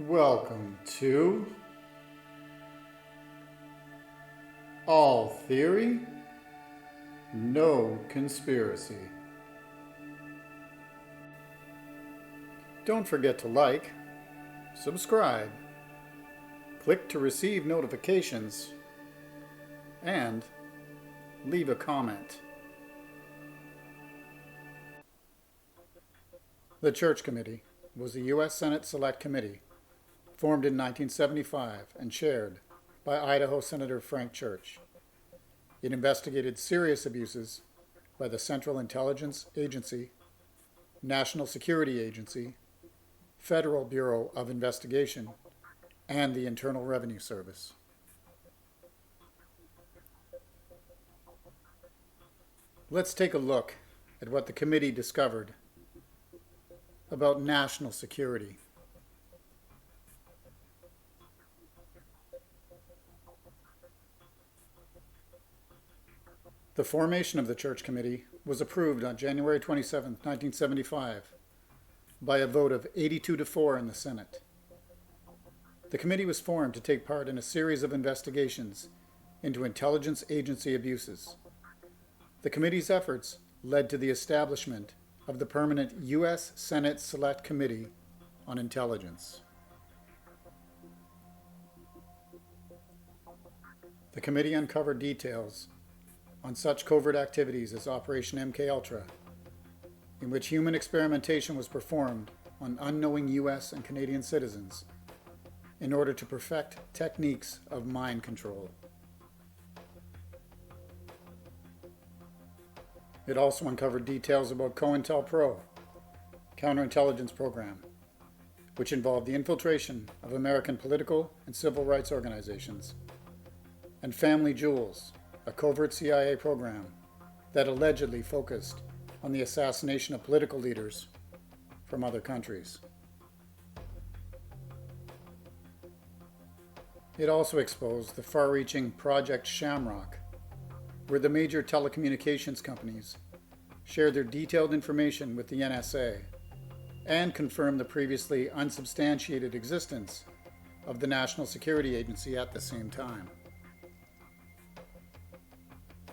Welcome to All Theory, No Conspiracy. Don't forget to like, subscribe, click to receive notifications, and leave a comment. The Church Committee was a U.S. Senate Select Committee formed in 1975 and chaired by Idaho Senator Frank Church. It investigated serious abuses by the Central Intelligence Agency, National Security Agency, Federal Bureau of Investigation, and the Internal Revenue Service. Let's take a look at what the committee discovered about national security. The formation of the Church Committee was approved on January 27, 1975, by a vote of 82 to 4 in the Senate. The committee was formed to take part in a series of investigations into intelligence agency abuses. The committee's efforts led to the establishment of the permanent U.S. Senate Select Committee on Intelligence. The committee uncovered details on such covert activities as Operation MKULTRA, in which human experimentation was performed on unknowing U.S. and Canadian citizens in order to perfect techniques of mind control. It also uncovered details about Cointelpro, counterintelligence program, which involved the infiltration of American political and civil rights organizations, and Family Jewels, a covert CIA program that allegedly focused on the assassination of political leaders from other countries. It also exposed the far-reaching Project Shamrock, where the major telecommunications companies shared their detailed information with the NSA and confirmed the previously unsubstantiated existence of the National Security Agency at the same time.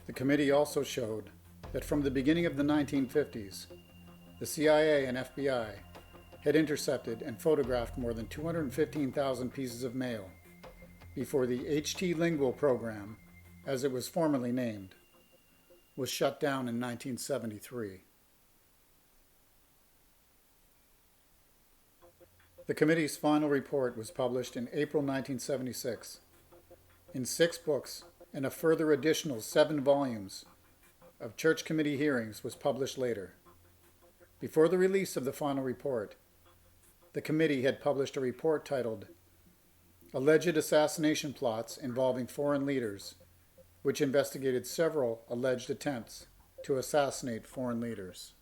The committee also showed that from the beginning of the 1950s, the CIA and FBI had intercepted and photographed more than 215,000 pieces of mail before the HTLINGUAL program, as it was formerly named, was shut down in 1973. The committee's final report was published in April 1976 in 6 books, and a further additional 7 volumes of Church Committee hearings was published later. Before the release of the final report, the committee had published a report titled Alleged Assassination Plots Involving Foreign Leaders, which investigated several alleged attempts to assassinate foreign leaders.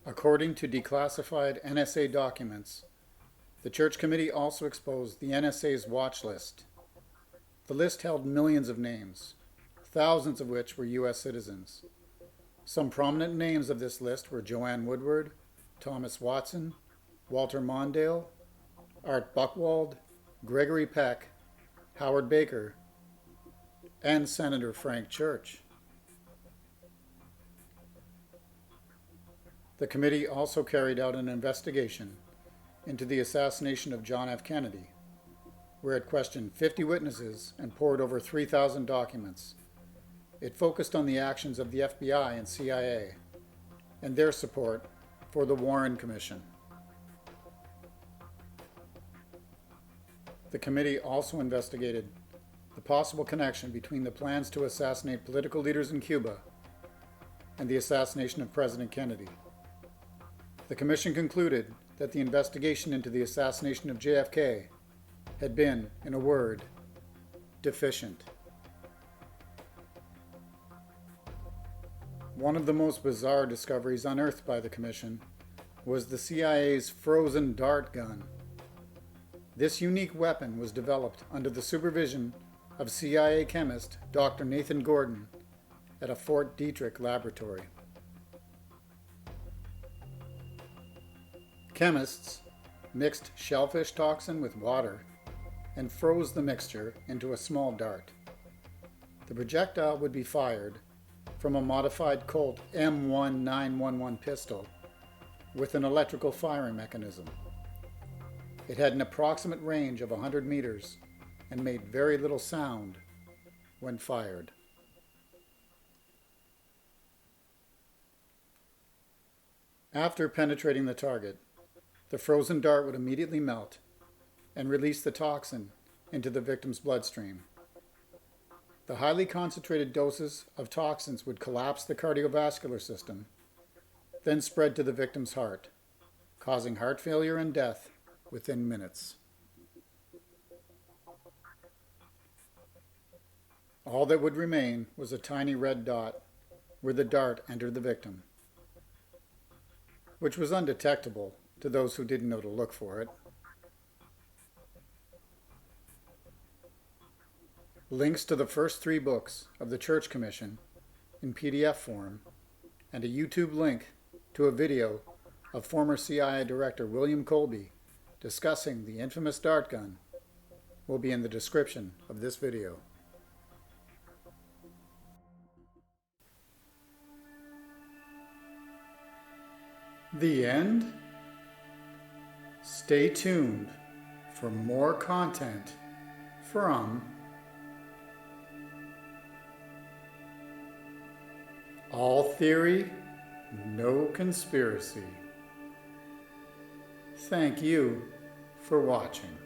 According to declassified NSA documents, the Church Committee also exposed the NSA's watch list. The list held millions of names, thousands of which were U.S. citizens. Some prominent names of this list were Joanne Woodward, Thomas Watson, Walter Mondale, Art Buchwald, Gregory Peck, Howard Baker, and Senator Frank Church. The committee also carried out an investigation into the assassination of John F. Kennedy, where it questioned 50 witnesses and poured over 3,000 documents. It focused on the actions of the FBI and CIA and their support for the Warren Commission. The committee also investigated the possible connection between the plans to assassinate political leaders in Cuba and the assassination of President Kennedy. The commission concluded that the investigation into the assassination of JFK had been, in a word, deficient. One of the most bizarre discoveries unearthed by the commission was the CIA's frozen dart gun. This unique weapon was developed under the supervision of CIA chemist Dr. Nathan Gordon at a Fort Detrick laboratory. Chemists mixed shellfish toxin with water and froze the mixture into a small dart. The projectile would be fired from a modified Colt M1911 pistol with an electrical firing mechanism. It had an approximate range of 100 meters and made very little sound when fired. After penetrating the target, the frozen dart would immediately melt and release the toxin into the victim's bloodstream. The highly concentrated doses of toxins would collapse the cardiovascular system, then spread to the victim's heart, causing heart failure and death within minutes. All that would remain was a tiny red dot where the dart entered the victim, which was undetectable to those who didn't know to look for it. Links to the first 3 books of the Church Commission in PDF form and a YouTube link to a video of former CIA Director William Colby discussing the infamous dart gun will be in the description of this video. The end? Stay tuned for more content from All Theory, No Conspiracy. Thank you for watching.